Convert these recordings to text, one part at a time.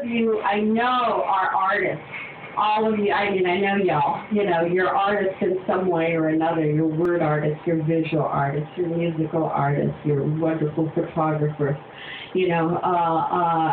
of you I know are artists. All of you, I mean, I know y'all, you know, you're artists in some way or another. You're word artists, you're visual artists, you're musical artists, you're wonderful photographers, you know,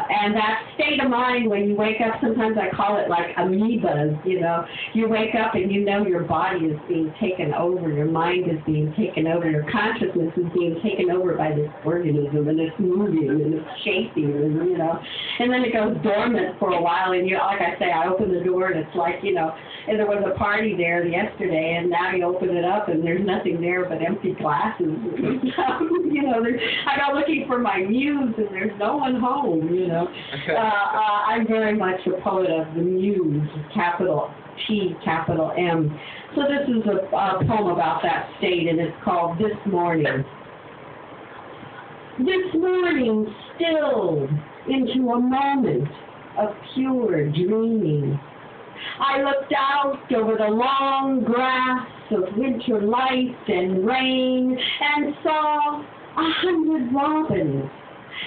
and that state of mind when you wake up, sometimes I call it like amoebas, you know. You wake up and you know your body is being taken over, your mind is being taken over, your consciousness is being taken over by this organism, and it's moving and it's shaping, and, you know, and then it goes dormant for a while, and you, like I say, I open the door and it's like, you know, and there was a party there yesterday, and now you open it up and there's nothing there but empty glasses. You know, I go looking for my muse and there's no one home, you know. I'm very much a poet of the muse, capital T, capital M. So this is a poem about that state, and it's called This Morning. This morning stilled into a moment of pure dreaming. I looked out over the long grass of winter light and rain and saw 100 robins,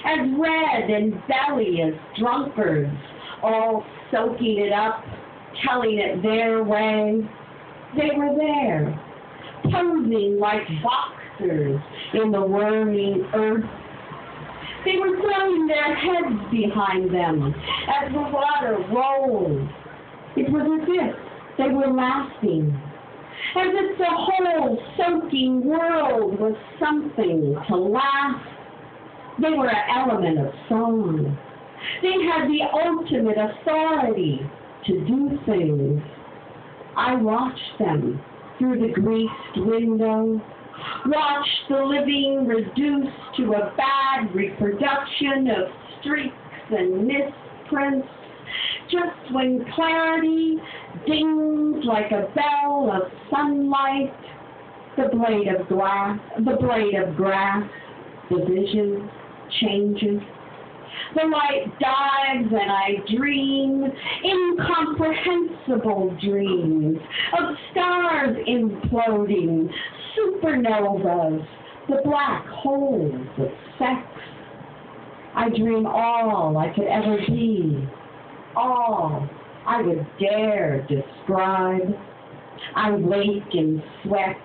as red and belly as drunkards, all soaking it up, telling it their way. They were there, posing like boxers in the whirling earth. They were throwing their heads behind them as the water rolled. It was as if they were laughing, as if the whole soaking world was something to laugh. They were an element of song. They had the ultimate authority to do things. I watched them through the greased window, watched the living reduced to a bad reproduction of streaks and misprints, just when clarity dinged like a bell of sunlight, the blade of grass, the vision changes. The light dives and I dream incomprehensible dreams of stars imploding, supernovas, the black holes of sex. I dream all I could ever be, all I would dare describe. I wake in sweat,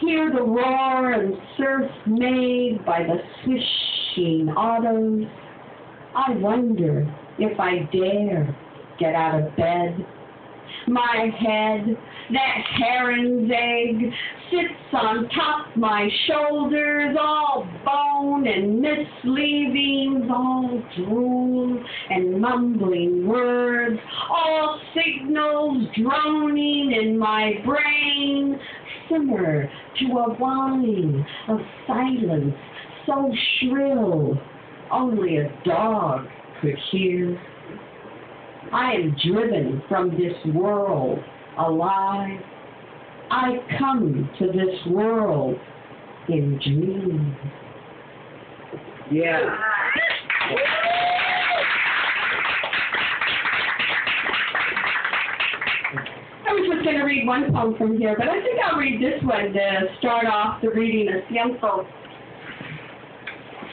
hear the roar and surf made by the swishing autos. I wonder if I dare get out of bed. My head, that heron's egg, sits on top my shoulders, all bone and misleavings, all drool and mumbling words, all signals droning in my brain, simmer to a whine of silence so shrill only a dog could hear. I am driven from this world alive. I come to this world in dreams. Yeah. I was just going to read one poem from here, but I think I'll read this one to start off the reading of Ciento.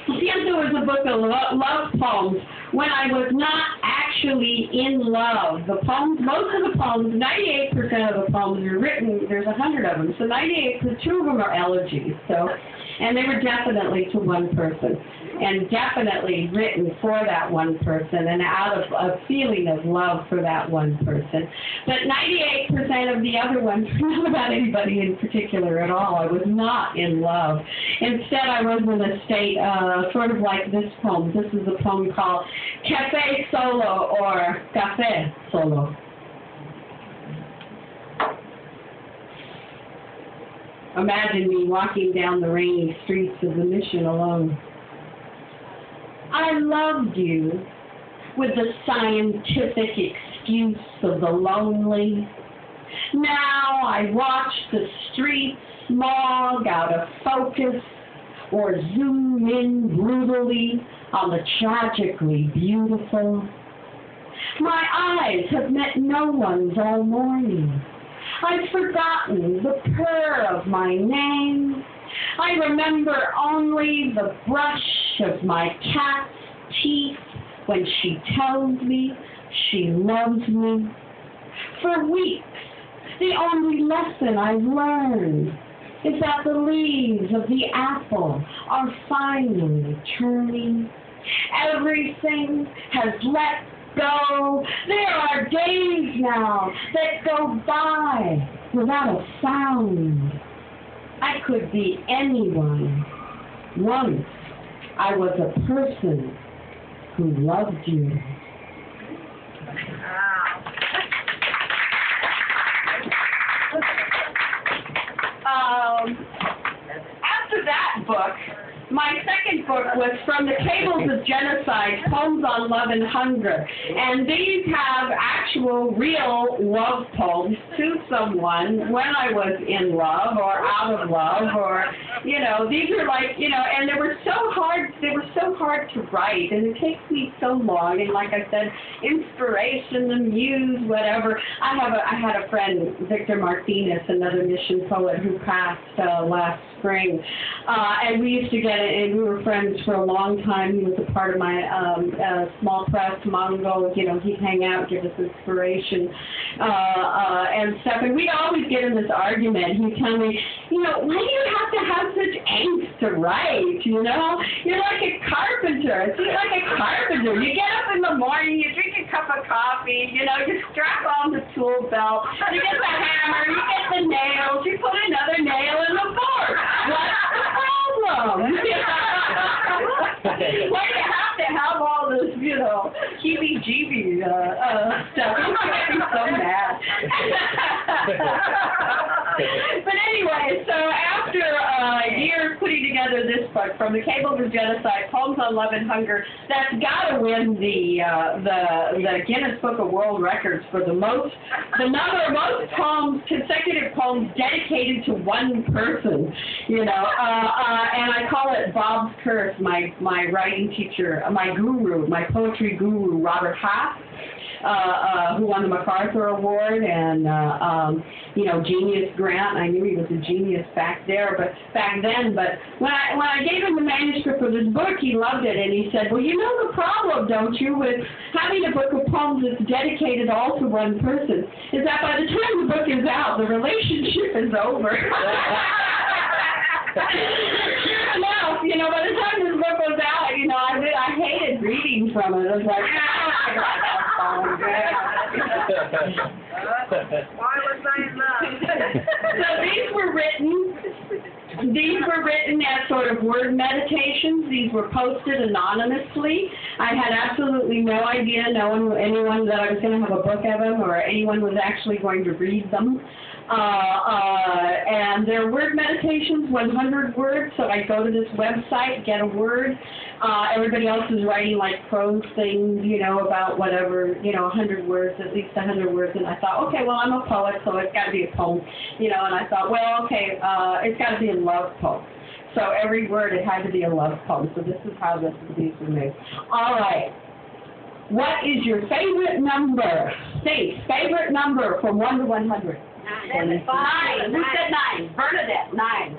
Ciento is a book of love poems when I was not actually in love. The poems, most of the poems, 98% of the poems are written, there's 100 of them, so 2 of them are elegies, so, and they were definitely to one person, and definitely written for that one person, and out of a feeling of love for that one person. But 98% of the other ones were not about anybody in particular at all. I was not in love. Instead, I was in a state sort of like this poem. This is a poem called Café Solo, or Café Solo. Imagine me walking down the rainy streets of the Mission alone. I loved you with the scientific excuse of the lonely. Now I watch the streets smog out of focus or zoom in brutally on the tragically beautiful. My eyes have met no one's all morning. I've forgotten the purr of my name. I remember only the brush of my cat's teeth when she tells me she loves me. For weeks, the only lesson I've learned is that the leaves of the apple are finally turning. Everything has let go. There are days now that go by without a sound. I could be anyone. Once I was a person who loved you. After that book, my second book was From the Cables of Genocide, Poems on Love and Hunger. And these have actual, real love poems to someone when I was in love or out of love, or, you know, these are like, you know, and they were so hard to write, and it takes me so long, and like I said, inspiration, the muse, whatever. I had a friend, Victor Martinez, another mission poet who passed last spring, and we used to get it, and we were friends for a long time. He was a part of my small press, Mongo. You know, he'd hang out, give us inspiration and stuff, and we'd always get in this argument. He'd tell me, you know, why do you have to have such angst to write, you know? You're like a carpenter. It's like a carpenter. You get up in the morning, you drink a cup of coffee, you know, you strap on the tool belt, you get the hammer, you get the nails, you put another nail in the board. What's the problem? Why do you have to have all this, you know, heebie-jeebie stuff? You make me so mad. But anyway, so after years putting together this book, From the Cables of Genocide, Poems on Love and Hunger, that's got to win the Guinness Book of World Records for the most poems, consecutive poems dedicated to one person, you know, and I call it Bob's Curse. My writing teacher, my guru, my poetry guru, Robert Haas, who won the MacArthur Award and, you know, Genius Grant. I knew he was a genius back then, but when I gave him the manuscript for this book, he loved it, and he said, well, you know the problem, don't you, with having a book of poems that's dedicated all to one person, is that by the time the book is out, the relationship is over. Sure enough, you know, by the time this book was out, you know, I hated reading from it. I was like, why was I in love? So these were written as sort of word meditations. These were posted anonymously. I had absolutely no idea, anyone that I was going to have a book of them, or anyone was actually going to read them. And they're word meditations, 100 words, so I go to this website, get a word. Everybody else is writing like prose things, you know, about whatever, you know, 100 words, at least 100 words, and I thought, okay, well, I'm a poet, so it's got to be a poem, you know, and I thought, well, okay, it's got to be a love poem. So every word, it had to be a love poem, so this is how these were made. All right. What is your favorite number? State favorite number from 1 to 100. 9. Who said 9? Bernadette, 9.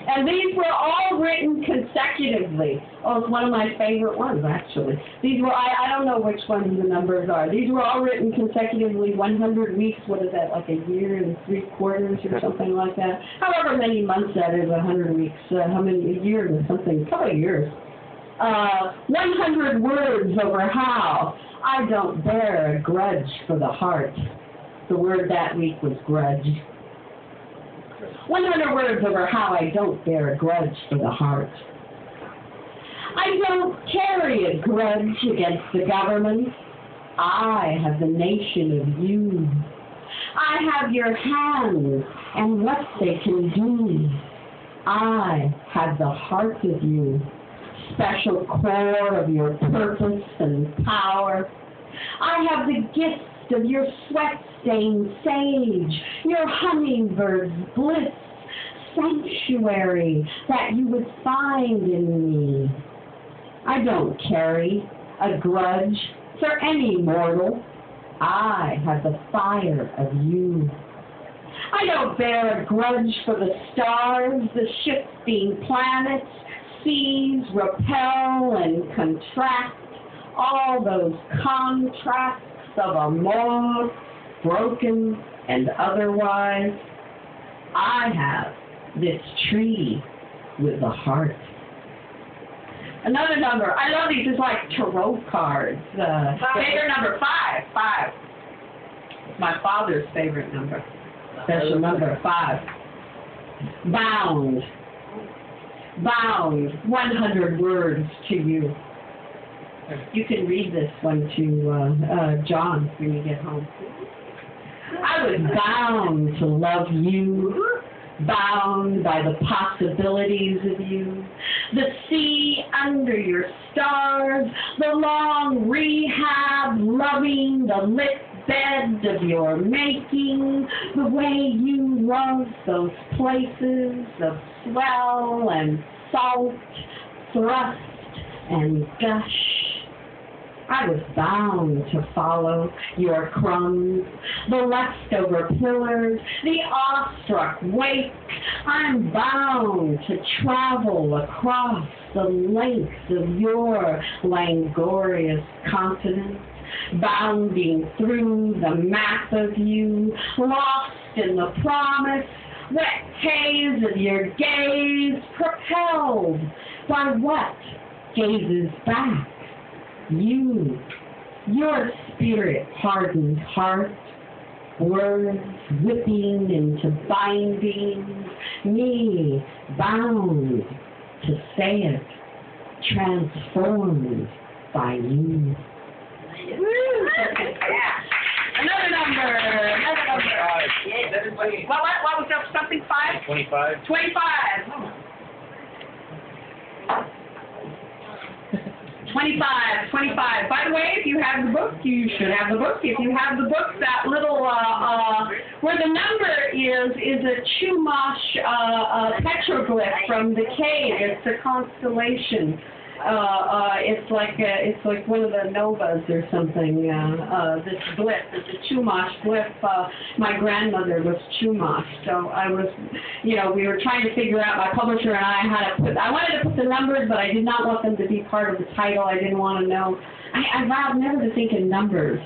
And these were all written consecutively. Oh, it's one of my favorite ones, actually. These were, I don't know which ones the numbers are. These were all written consecutively, 100 weeks. What is that, like a year and 3 quarters or something like that? However many months that is, 100 weeks. How many, a year or something, a couple of years. 100 words over how I don't bear a grudge for the heart. The word that week was grudge. 100 words over how I don't bear a grudge for the heart. I don't carry a grudge against the government. I have the nation of you. I have your hands and what they can do. I have the heart of you. Special core of your purpose and power. I have the gift of your sweat-stained sage, your hummingbird's bliss, sanctuary that you would find in me. I don't carry a grudge for any mortal. I have the fire of you. I don't bear a grudge for the stars, the shifting planets, seas repel and contract, all those contracts of amour, broken and otherwise. I have this tree with a heart. Another number, I love these, it's like tarot cards. Favorite number, 5. 5. My father's favorite number. Special number, 5. Bound. Bound. 100 words to you. You can read this one to John when you get home. I was bound to love you, bound by the possibilities of you, the sea under your stars, the long rehab loving the lit bed of your making, the way you love those places of swell and salt, thrust and gush. I was bound to follow your crumbs, the leftover pillars, the awestruck wake. I'm bound to travel across the length of your languorous continent, bounding through the map of you, lost in the promise, wet haze of your gaze, propelled by what gazes back. You, your spirit-hardened heart, words whipping into binding, me bound to say it, transformed by you. Yeah. Another number. What was up? Something 5? 25. 25. 25. By the way, if you have the book, you should have the book. If you have the book, that little, where the number is a Chumash petroglyph from the cave. It's a constellation. It's like one of the novas or something. This glyph, it's a Chumash glyph. My grandmother was Chumash, so I was, we were trying to figure out, my publisher and I, I wanted to put the numbers, but I did not want them to be part of the title. I didn't want to know. I vowed never to think in numbers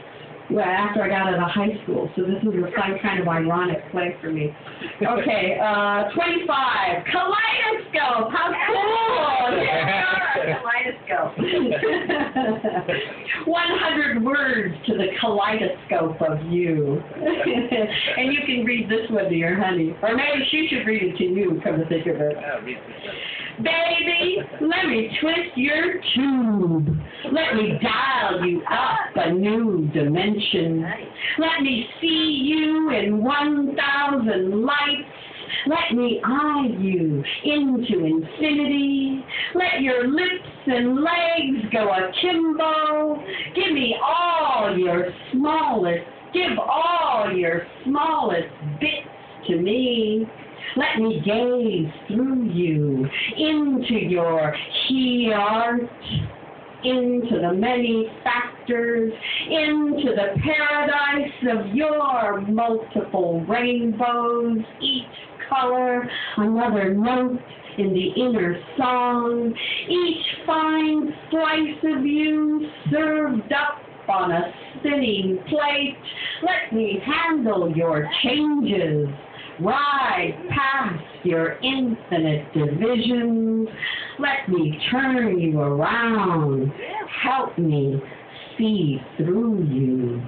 after I got out of high school, so this was some kind of ironic play for me. Okay, 25, Kaleidoscope, how cool! Yeah, Kaleidoscope. 100 words to the kaleidoscope of you. And you can read this one to your honey. Or maybe she should read it to you, come to think of it. Baby, let me twist your tube. Let me dial you up a new dimension. Let me see you in 1,000 lights. Let me eye you into infinity. Let your lips and legs go akimbo. Give me all your smallest, give all your smallest bits to me. Let me gaze through you into your heart, into the many factors, into the paradise of your multiple rainbows, each color, another note in the inner song, each fine slice of you served up on a spinning plate. Let me handle your changes, ride past your infinite divisions. Let me turn you around. Help me see through you.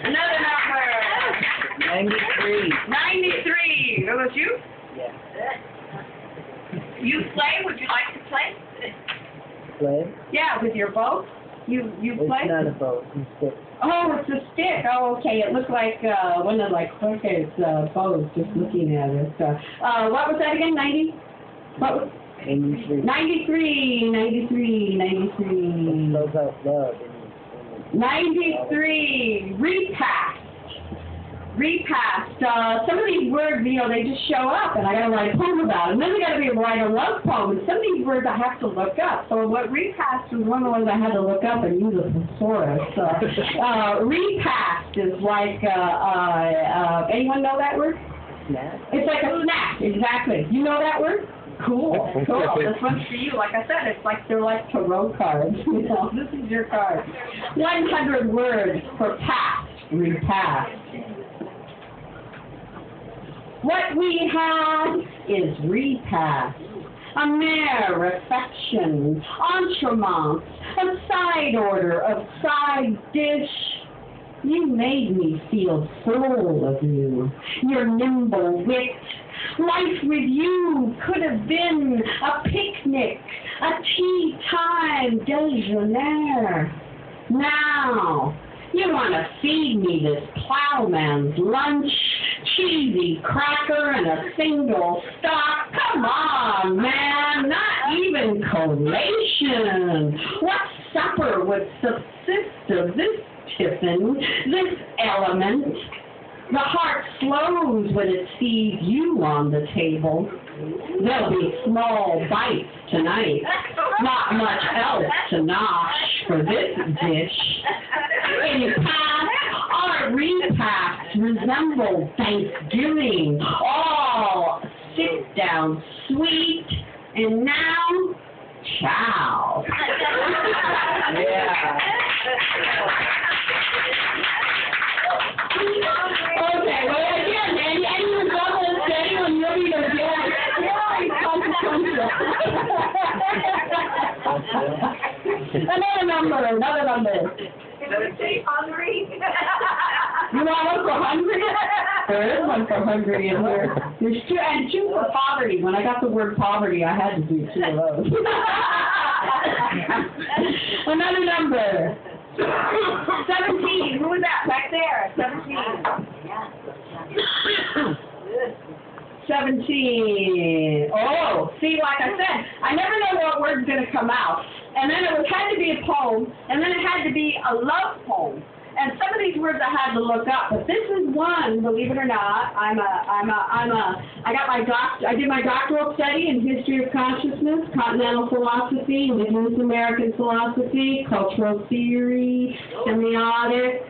Another number. 93. 93. What was you? Yeah. You play? Would you like to play? Play? Yeah, with your bow. You play? It's not a bow. It's a stick. Oh, it's a stick. Oh, okay. It looked like one of Jorge's bows, just looking at it. What was that again? 90? What was 93. 93. Those out love. 93. Repassed. Some of these words, they just show up, and I got to write a poem about them. Then I got to write a love poem. And some of these words I have to look up. So what repassed was one of the ones I had to look up and use a thesaurus. Repassed is like, anyone know that word? Snap? It's like a snap, exactly. You know that word? Cool, cool. This one's for you. Like I said, it's like they're like tarot cards. You know, this is your card. 100 words for past, repast. What we had is repast. A mere affection, entremets, a side order of side dish. You made me feel full of you, your nimble wit. Life with you could have been a picnic, a tea time déjeuner. Now, you want to feed me this plowman's lunch, cheesy cracker and a single stock. Come on, man, not even collation. What supper would subsist of this tiffin, this element? The heart slows when it sees you on the table. There'll be small bites tonight, not much else to nosh for this dish. In past, our repasts resemble Thanksgiving, all sit down sweet, and now, chow. Yeah. Okay, well again, and you double and steady when you'll be the judge. Another number. 17, hungry. You want one for hungry? There is one for hungry in here. There's two, and two for poverty. When I got the word poverty, I had to do two of those. Another number. 17. Who was that? Back there. 17. 17. Oh, see, like I said, I never know what word's going to come out. And then it had to be a poem, and then it had to be a love poem. And some of these words I had to look up, but this is one, believe it or not. I did my doctoral study in history of consciousness, continental philosophy, indigenous American philosophy, cultural theory, semiotics.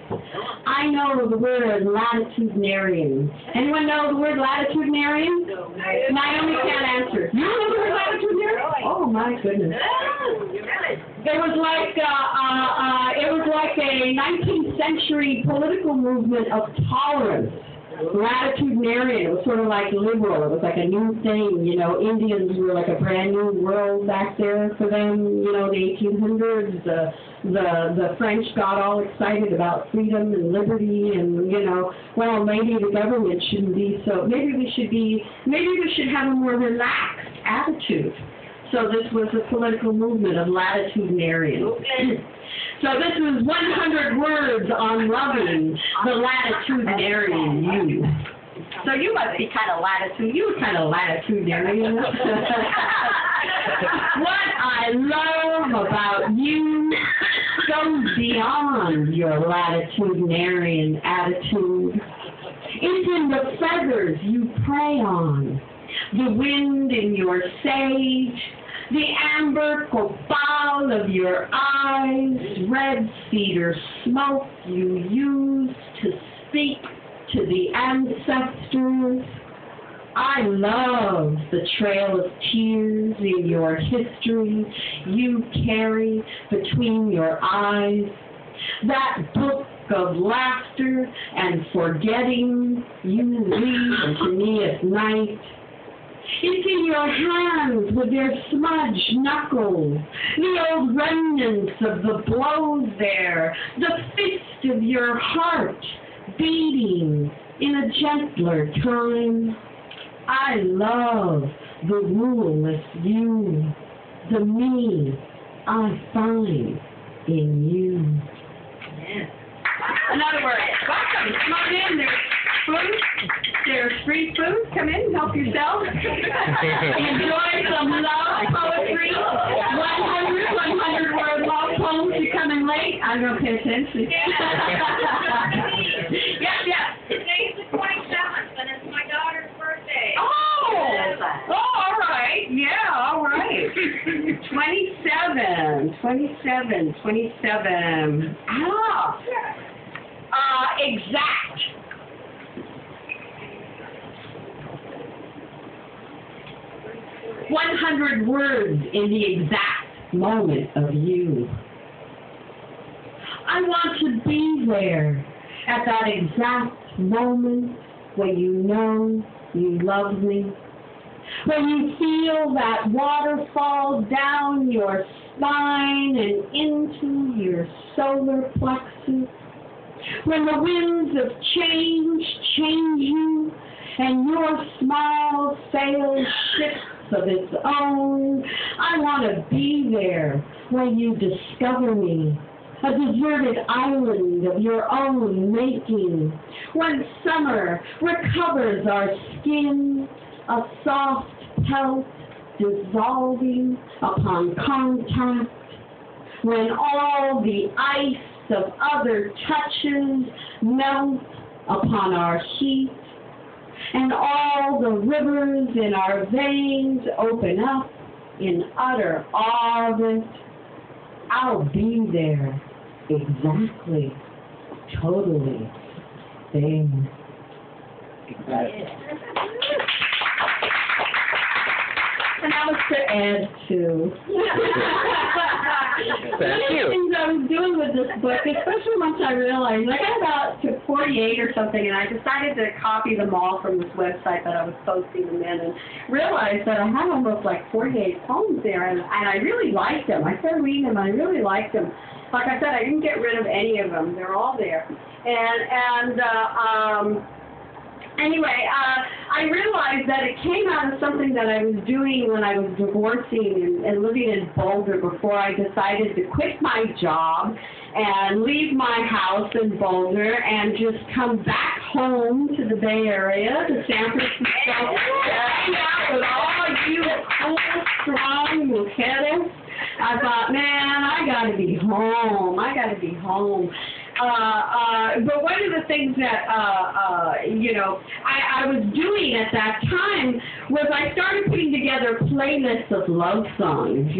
I know the word latitudinarian. Anyone know the word latitudinarian? Naomi can't answer. You know the word latitudinarian? Oh my goodness. It was like a 19th century political movement of tolerance. Latitudinarian, it was sort of like liberal. It was like a new thing, you know. Indians were like a brand new world back there for them, you know, the 1800s. The French got all excited about freedom and liberty, and, you know, well, maybe the government shouldn't be so, maybe we should have a more relaxed attitude. So this was a political movement of latitudinarians. So this was 100 words on loving the latitudinarian you. So you must be kind of latitudinarian. What I love about you goes beyond your latitudinarian attitude. It's in the feathers you prey on, the wind in your sage, the amber copal of your eyes, red cedar smoke you use to speak to the ancestors. I love the trail of tears in your history you carry between your eyes, that book of laughter and forgetting you read to me at night. It's in your hands with their smudged knuckles, the old remnants of the blows there, the fist of your heart beating in a gentler time. I love the ruleless you, the me I find in you. Yes. Another word. Welcome. Come on in. There's food. There's free food. Come in. Help yourself. Enjoy some love poetry. 100 word love poems. You come in late. I'm going to pay attention. Yeah. Today's the 27th, and it's my daughter's birthday. Oh, all right. Yeah, all right. 27. Exact. 100 words in the exact moment of you. I want to be there at that exact moment when you know you love me, when you feel that waterfall down your spine and into your solar plexus, when the winds of change change you and your smile sails ships of its own. I want to be there when you discover me, a deserted island of your own making, when summer recovers our skin, a soft pelt dissolving upon contact, when all the ice of other touches melt upon our heat, and all the rivers in our veins open up in utter awe of it. I'll be there. Exactly. Totally. There. And that was to Ed, too. Thank you. One of the things I was doing with this book, especially once I realized, I got about to 48 or something, and I decided to copy them all from this website that I was posting them in, and realized that I had almost like 48 poems there, and I really liked them. I started reading them, and I really liked them. Like I said, I didn't get rid of any of them. They're all there. Anyway, I realized that it came out of something that I was doing when I was divorcing and living in Boulder before I decided to quit my job and leave my house in Boulder and just come back home to the Bay Area, to San Francisco, hang out with all you cool, strong mujeres. I thought, man, I got to be home. I got to be home. But one of the things that, I was doing at that time was I started putting together playlists of love songs,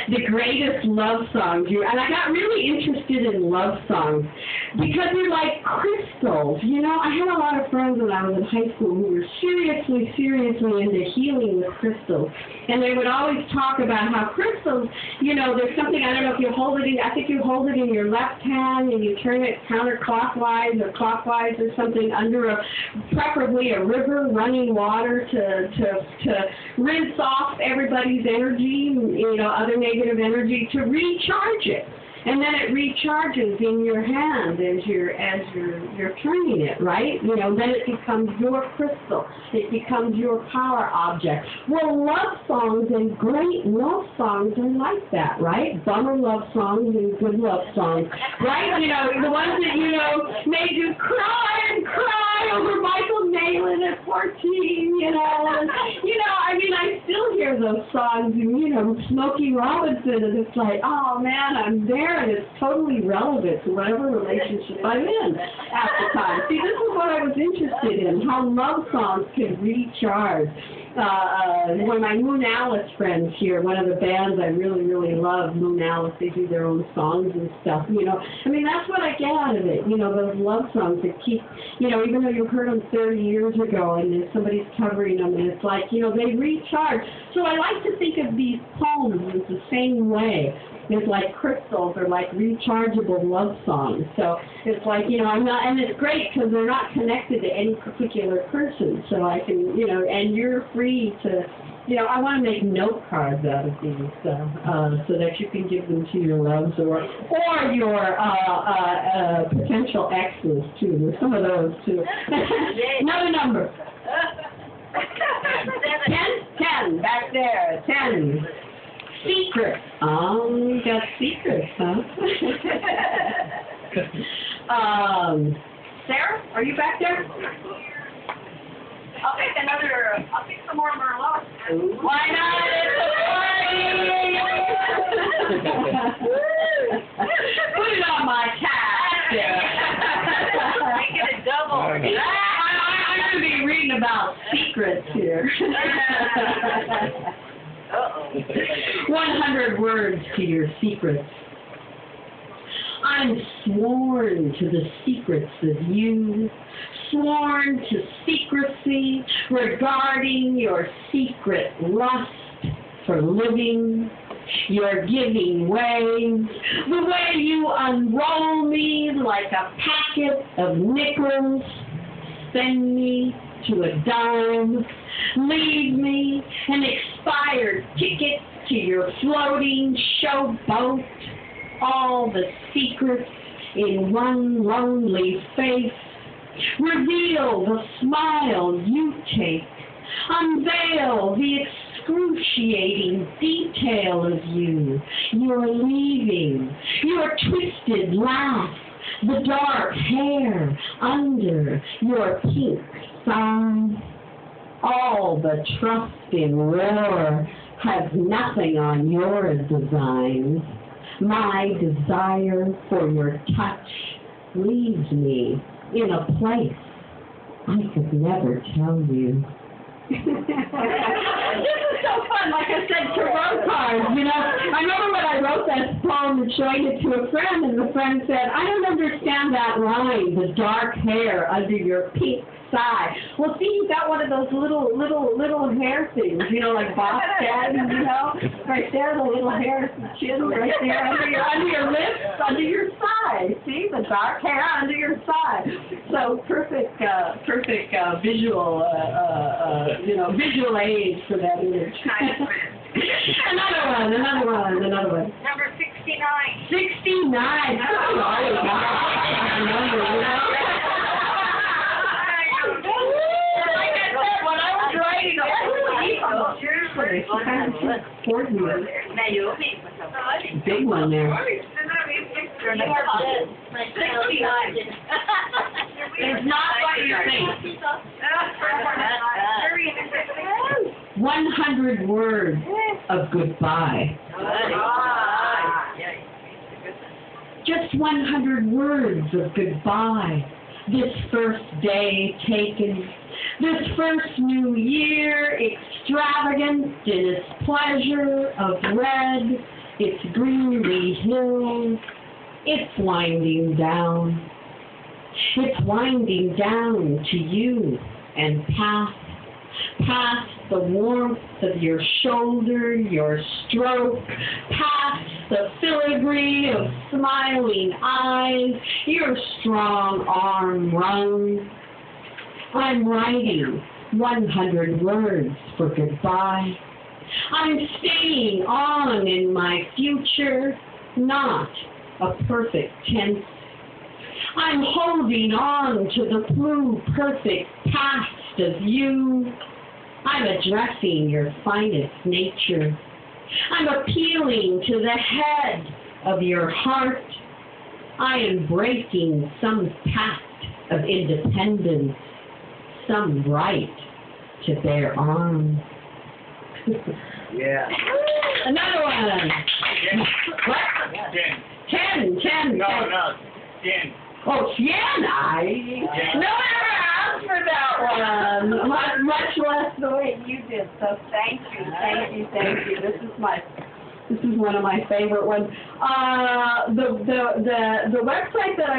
the greatest love songs. And I got really interested in love songs because they're like crystals, I had a lot of friends when I was in high school who were seriously into healing with crystals. And they would always talk about how crystals, there's something, I don't know if you hold it in, I think you hold it in your left hand and you turn it counterclockwise or clockwise or something under preferably a river, running water to rinse off everybody's energy, other negative energy, to recharge it. And then it recharges in your hand as you're turning it, right? Then it becomes your crystal. It becomes your power object. Well, love songs and great love songs are like that, right? Bummer love songs and good love songs, right? The ones that, made you cry and cry over Michael Nalen at 14, I still hear those songs, and, Smokey Robinson, and it's like, oh, man, I'm there, and it's totally relevant to whatever relationship I'm in at the time. See, this is what I was interested in, how love songs can recharge. One of my Moon Alice friends here, one of the bands I really, really love, Moon Alice, they do their own songs and stuff, that's what I get out of it, those love songs that keep, even though you heard them 30 years ago and then somebody's covering them, and it's like, they recharge. So I like to think of these poems as the same way. It's like crystals or like rechargeable love songs. So it's like, I'm not, and it's great because they're not connected to any particular person. So I can, and you're free to, I want to make note cards out of these so that you can give them to your loves or your potential exes too. There's some of those too. Another number. 10, back there, 10. Secret. Oh, you got secrets, huh? Sarah, are you back there? I'll pick some more Merlot. Why not? It's a party! Put it on my cat. Make it a double. I'm going to be reading about secrets here. 100 words to your secrets. I'm sworn to the secrets of you, sworn to secrecy regarding your secret lust for living, your giving ways, the way you unroll me like a packet of nickels, send me to a dime, leave me an expired ticket to your floating showboat, all the secrets in one lonely face, reveal the smile you take, unveil the excruciating detail of you, your leaving, your twisted laugh, the dark hair under your pink thigh. All the trust in roar has nothing on your designs. My desire for your touch leaves me in a place I could never tell you. This is so fun. Like I said, tarot cards, you know. I remember when I wrote that poem and showing it to a friend, and the friend said, I don't understand that line, the dark hair under your pink thigh. Well, see, you got one of those little hair things, you know, like Bob said, you know, right there, the little hair chin right there under your lips, under your thigh. See, the dark hair under your thigh. So perfect visual, visual aid for that image. Another one. Number 69. 69. Oh, my God. Big one there. It's not what you think. 100 words of goodbye. Just 100 words of goodbye. This first day taken, this first new year extravagant in its pleasure of red, its greenly hills, it's winding down. It's winding down to you and past the warmth of your shoulder, your stroke, past the filigree of smiling eyes, your strong arm wrung. I'm writing 100 words for goodbye. I'm staying on in my future, not a perfect tense. I'm holding on to the blue perfect past of you. I'm addressing your finest nature. I'm appealing to the head of your heart. I am breaking some pact of independence, some right to bear arms. Yeah. Another one. What? 10. No, 10. Oh, Sienna. No one ever asked for that one. Much less the way you did. So thank you. This is one of my favorite ones. The website that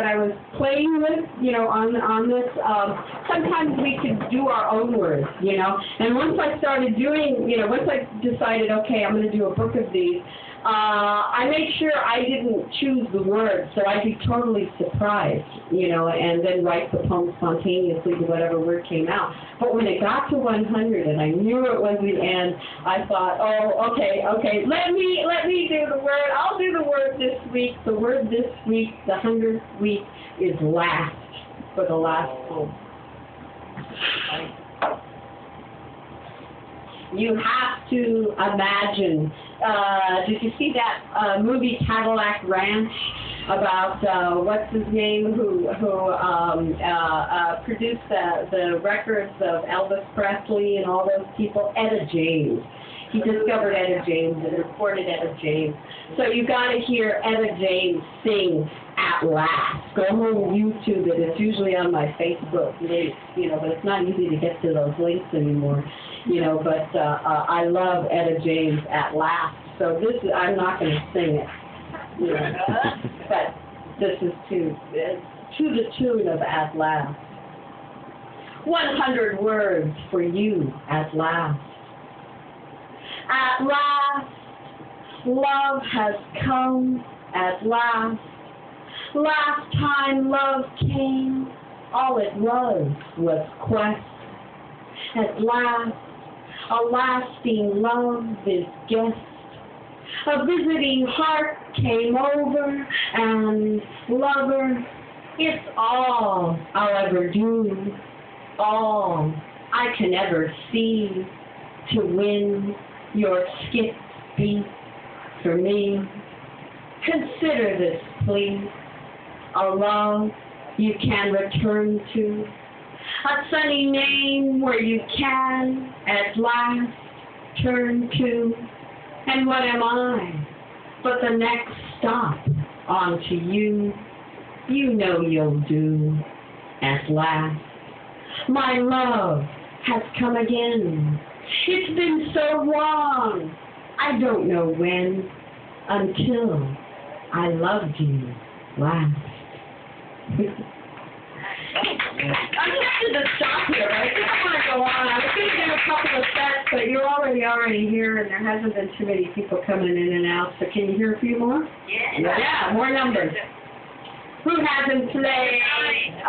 I was playing with, you know, on this, sometimes we could do our own words, you know. And once I started doing, you know, once I decided, okay, I'm going to do a book of these, I made sure I didn't choose the words, so I'd be totally surprised, you know, and then write the poem spontaneously to whatever word came out. But when it got to 100 and I knew it was the end, I thought, oh, okay, let me do the word. I'll do the word this week. The word this week, the 100th week, is last, for the last poem. You have to imagine. Did you see that movie Cadillac Ranch about what's his name who produced the records of Elvis Presley and all those people? Etta James. He discovered Etta James and recorded Etta James. So you got to hear Etta James sing At Last. Go on YouTube it. It's usually on my Facebook link, you know, but it's not easy to get to those links anymore, you know, but I love Etta James At Last. So I'm not going to sing it, you know, but this is to the tune of At Last. 100 words for you at last. At last, love has come at last. Last time love came, all it was quest. At last, a lasting love is guest. A visiting heart came over, and lover, it's all I'll ever do, all I can ever see to win your skip beat for me. Consider this, please, a love you can return to, a sunny name where you can at last turn to. And what am I but the next stop onto you? You know you'll do at last. My love has come again. It's been so long, I don't know when, until I loved you last. I'm tempted to stop here, but I think I want to go on. I was going to do a couple of sets, but you're already here, and there hasn't been too many people coming in and out. So can you hear a few more? Yeah. Yeah, more numbers. Who hasn't played?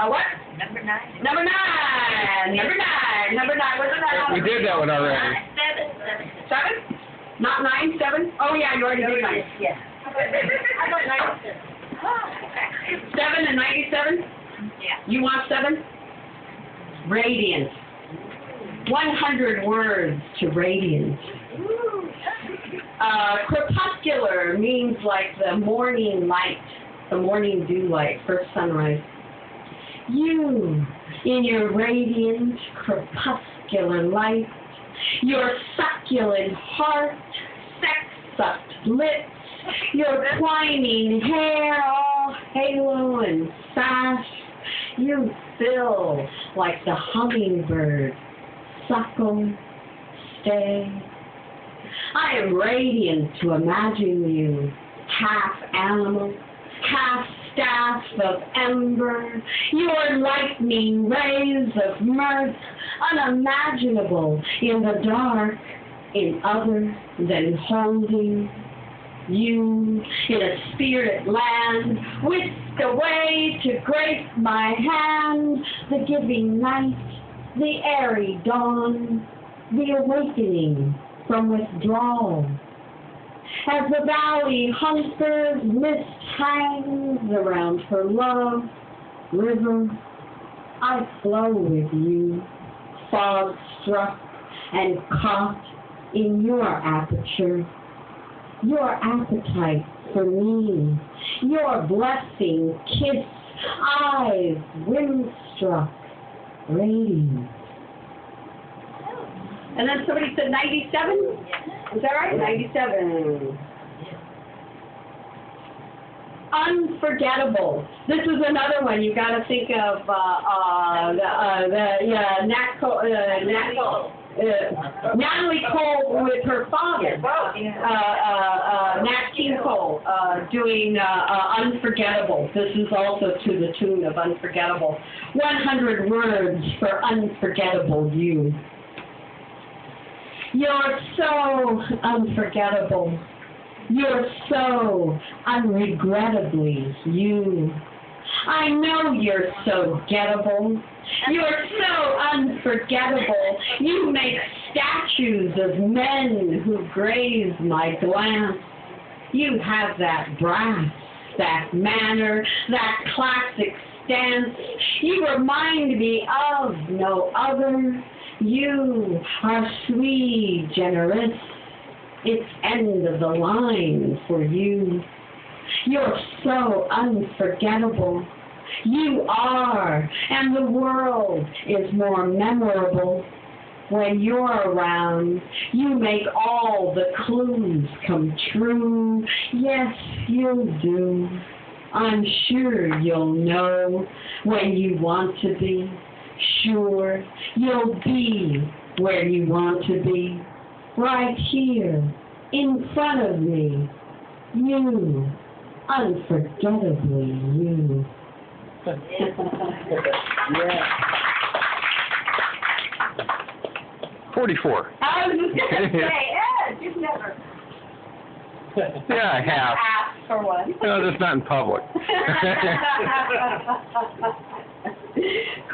What? Number 9. Number 9. Number 9. Number 9. What's that? We did that one already. 7. 7? Not 9, 7? Oh, yeah, you already did 9. Yeah. I got 97. 7 and 97? Yeah. You want 7? Radiant. 100 words to radiant. Crepuscular means like the morning light, the morning dew light, first sunrise. You, in your radiant crepuscular light, your succulent heart, sex-sucked lips, your twining hair, all halo and sash, you fill like the hummingbird, suckle, stay. I am radiant to imagine you, half animal, half staff of ember, your lightning rays of mirth, unimaginable in the dark, in other than holding you in a spirit land, whisked away to grace my hand, the giving night, the airy dawn, the awakening from withdrawal. As the valley hunkers, mist hangs around her love river, I flow with you, fog struck and caught in your aperture. Your appetite for me, your blessing, kiss, eyes, wind-struck, radiant. And then somebody said 97? Is that right? 97. Unforgettable. This is another one. You got to think of Natalie Cole with her father, Nat King Cole, doing Unforgettable. This is also to the tune of Unforgettable. 100 words for unforgettable you. You're so unforgettable. You're so unregrettably you. I know you're so gettable. You're so unforgettable. You make statues of men who graze my glance. You have that brass, that manner, that classic stance. You remind me of no other. You are sweet, generous. It's end of the line for you. You're so unforgettable. You are, and the world is more memorable. When you're around, you make all the clues come true. Yes, you do. I'm sure you'll know when you want to be. Sure, you'll be where you want to be. Right here, in front of me. You, unforgettably you. Yeah. 44. I was just going to say, Ed, Never. Yeah, I have. Ask for one. No, just not in public.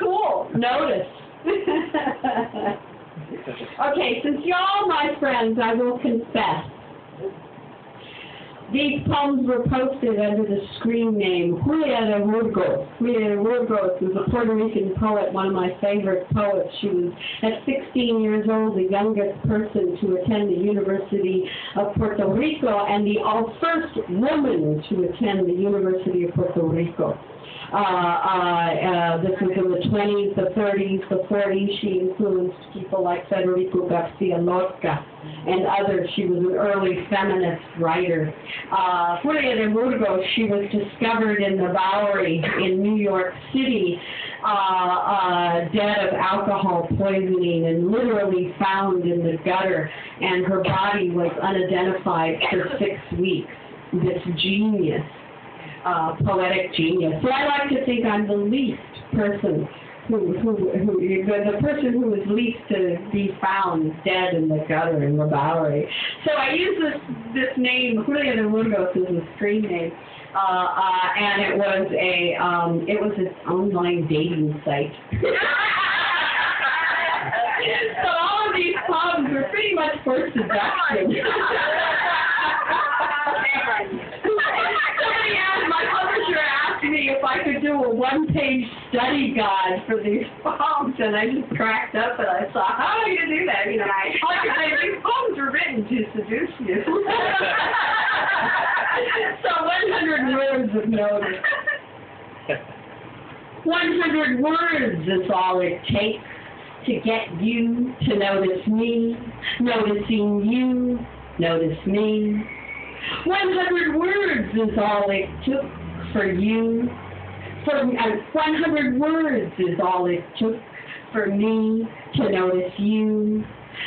Cool. Notice. Okay, since you're all my friends, I will confess. These poems were posted under the screen name Julia de Burgos. Julia de Burgos was a Puerto Rican poet, one of my favorite poets. She was, at 16 years old, the youngest person to attend the University of Puerto Rico and the first woman to attend the University of Puerto Rico. This was in the 20s, the 30s, the 40s. She influenced people like Federico Garcia Lorca and others. She was an early feminist writer. Julia de Burgos, she was discovered in the Bowery in New York City, dead of alcohol poisoning and literally found in the gutter, and her body was unidentified for 6 weeks. This genius. Poetic genius. So I like to think I'm the least person the person who was least to be found dead in the gutter in the Bowery. So I use this name, Julia de Burgos, as a screen name, and it was an online dating site. So all of these poems were pretty much for seduction. My publisher asked me if I could do a one-page study guide for these poems, and I just cracked up and I thought, how are you going to do that? You know, I could say these poems were written to seduce you. So 100 words of notice. 100 words is all it takes to get you to notice me, noticing you, notice me. 100 words is all it took for you. 100 words is all it took for me to notice you.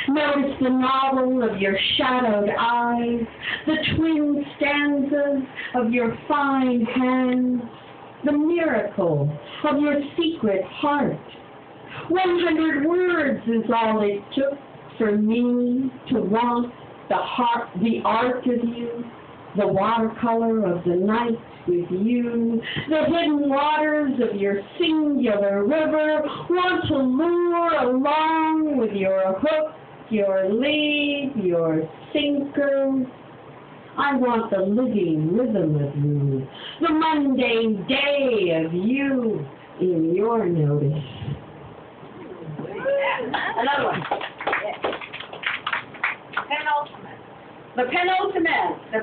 Notice the novel of your shadowed eyes, the twin stanzas of your fine hands, the miracle of your secret heart. 100 words is all it took for me to want the art of you, the watercolor of the night with you, the hidden waters of your singular river, want to lure along with your hook, your lead, your sinker. I want the living rhythm of you, the mundane day of you in your notice. Another one. Penultimate. The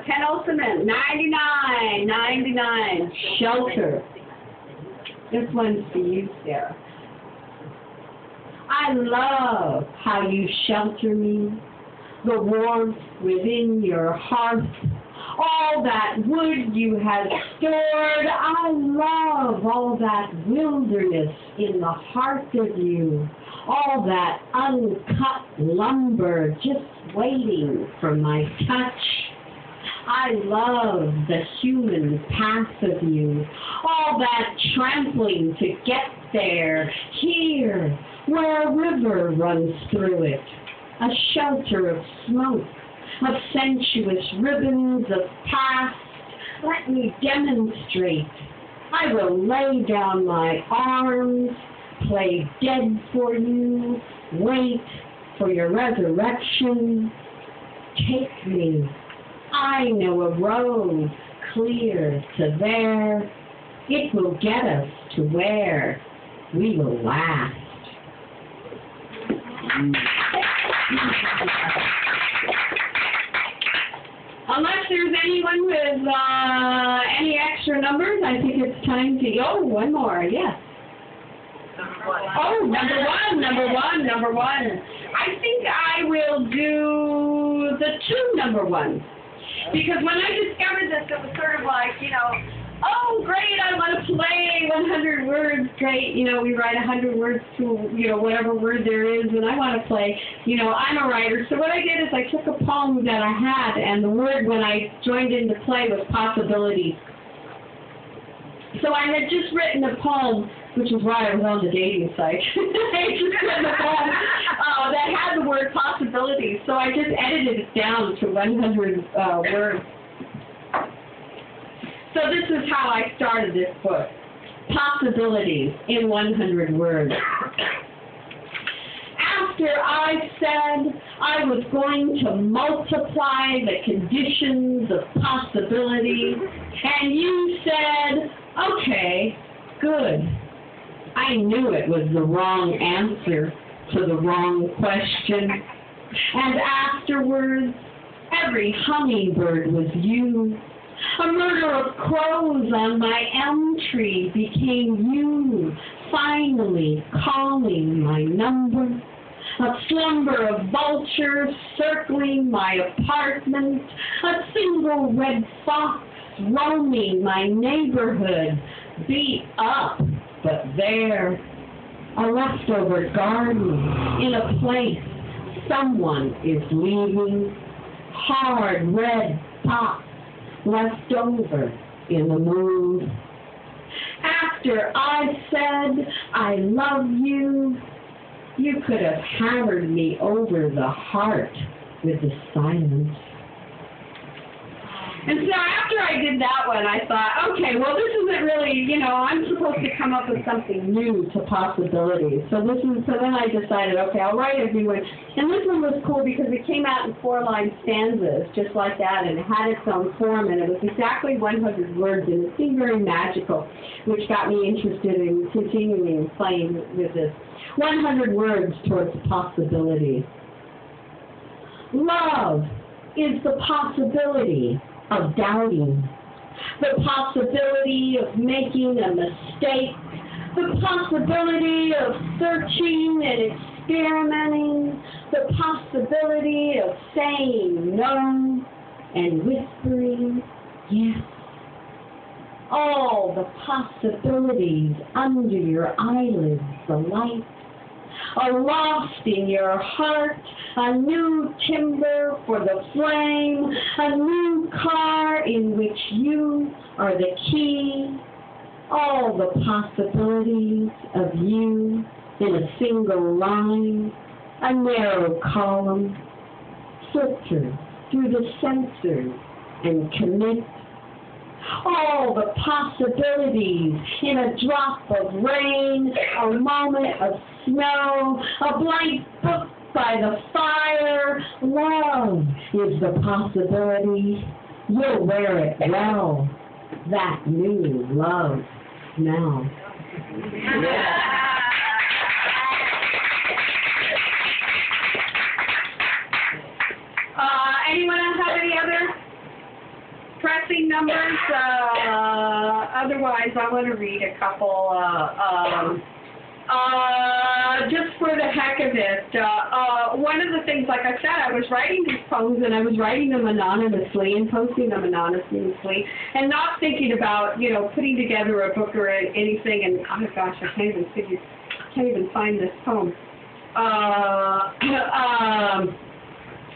penultimate, 99, shelter. This one's for you, Sarah. I love how you shelter me, the warmth within your hearth, all that wood you have stored. I love all that wilderness in the heart of you, all that uncut lumber just waiting for my touch. I love the human path of you, all that trampling to get there, here, where a river runs through it, a shelter of smoke, of sensuous ribbons of past. Let me demonstrate. I will lay down my arms, play dead for you, wait for your resurrection. Take me. I know a road clear to there. It will get us to where we will last. Unless there's anyone with any extra numbers, I think it's time to go. One more, yes. Oh, number one. I think I will do the 2 number ones. Because when I discovered this, it was sort of like, oh, great, I want to play 100 words, great, we write 100 words to, whatever word there is, and I want to play, I'm a writer. So what I did is I took a poem that I had, and the word when I joined into play was possibility. So I had just written a poem which is why I was on the dating site. I just couldn't find that had the word possibilities, so I just edited it down to 100 words. So this is how I started this book. Possibilities in 100 words. After I said I was going to multiply the conditions of possibility, and you said, okay, good. I knew it was the wrong answer to the wrong question. And afterwards, every hummingbird was you. A murder of crows on my elm tree became you, finally calling my number. A slumber of vultures circling my apartment. A single red fox roaming my neighborhood. Beat up, but there. A leftover garden in a place someone is leaving. Hard red pops left over in the moon. After I said I love you, you could have hammered me over the heart with the silence. And so after I did that one, I thought, okay, well, this isn't really, I'm supposed to come up with something new to possibilities. So then I decided, okay, I'll write a new one. And this one was cool because it came out in 4-line stanzas, just like that, and it had its own form, and it was exactly 100 words, and it seemed very magical, which got me interested in continuing playing with this. 100 words towards possibility. Love is the possibility of doubting, the possibility of making a mistake, the possibility of searching and experimenting, the possibility of saying no and whispering yes. All the possibilities under your eyelids, the light, are lost in your heart, a new timber for the flame, a new car in which you are the key, all the possibilities of you in a single line, a narrow column, filter through the sensors and commit. All the possibilities in a drop of rain, a moment of snow, a blank book by the fire. Love is the possibility. You'll wear it well, that new love now. Anyone have any other pressing numbers? Otherwise, I want to read a couple, just for the heck of it. One of the things, like I said, I was writing these poems, and I was writing them anonymously and posting them anonymously, and not thinking about, putting together a book or anything, and oh my gosh, I can't even find this poem.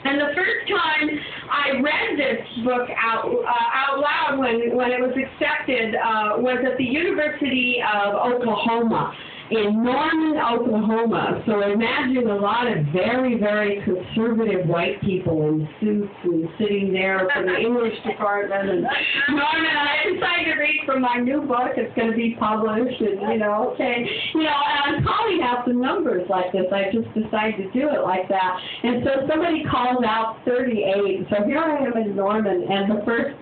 And the first time I read this book out loud when it was accepted was at the University of Oklahoma, in Norman, Oklahoma. So imagine a lot of very, very conservative white people in suits and sitting there from the English department. And Norman, I decided to read from my new book. It's going to be published, and and I'm calling out the numbers like this. I just decided to do it like that. And so somebody calls out 38. So here I am in Norman, and the first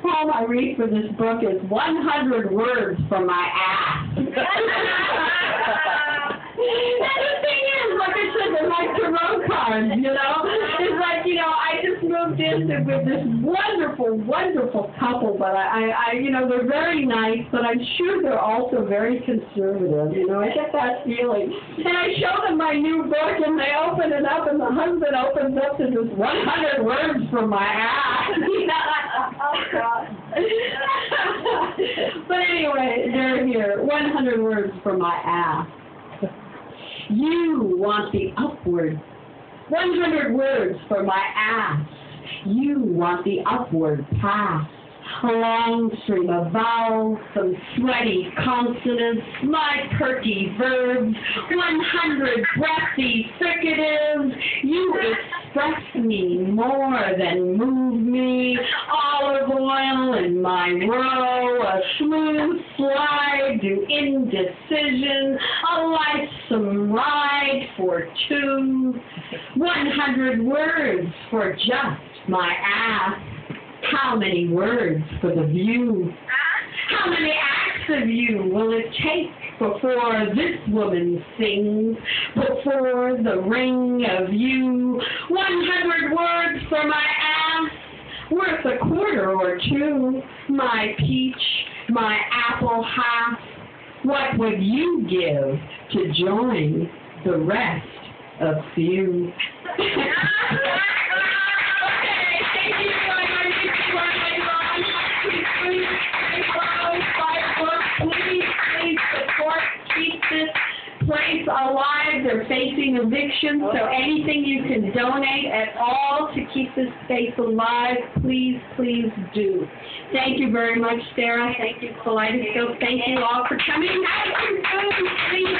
poem I read for this book is 100 words from my ass. And the thing is, like I said, they're like tarot cards, It's like, I just moved in with this wonderful, wonderful couple, but they're very nice, but I'm sure they're also very conservative, I get that feeling. And I show them my new book, and they open it up, and the husband opens up to this 100 words from my ass. Oh, God. But anyway, they're here. 100 words from my ass. You want the upward. 100 words from my ass. You want the upward pass. a long stream of vowels, some sweaty consonants, my perky verbs, 100 breathy fricatives. You express me more than move me. Olive oil in my row, a smooth slide to indecision, a lithesome ride for two. 100 words for just my ass. How many words for the view? How many acts of you will it take before this woman sings, before the ring of you? 100 words for my ass, worth a quarter or two. My peach, my apple half. What would you give to join the rest of few? Please support, keep this place alive. They're facing eviction, so anything you can donate at all to keep this space alive, please, please do. Thank you very much, Sarah. Thank you, Kaleidoscope. Thank you all for coming. Please,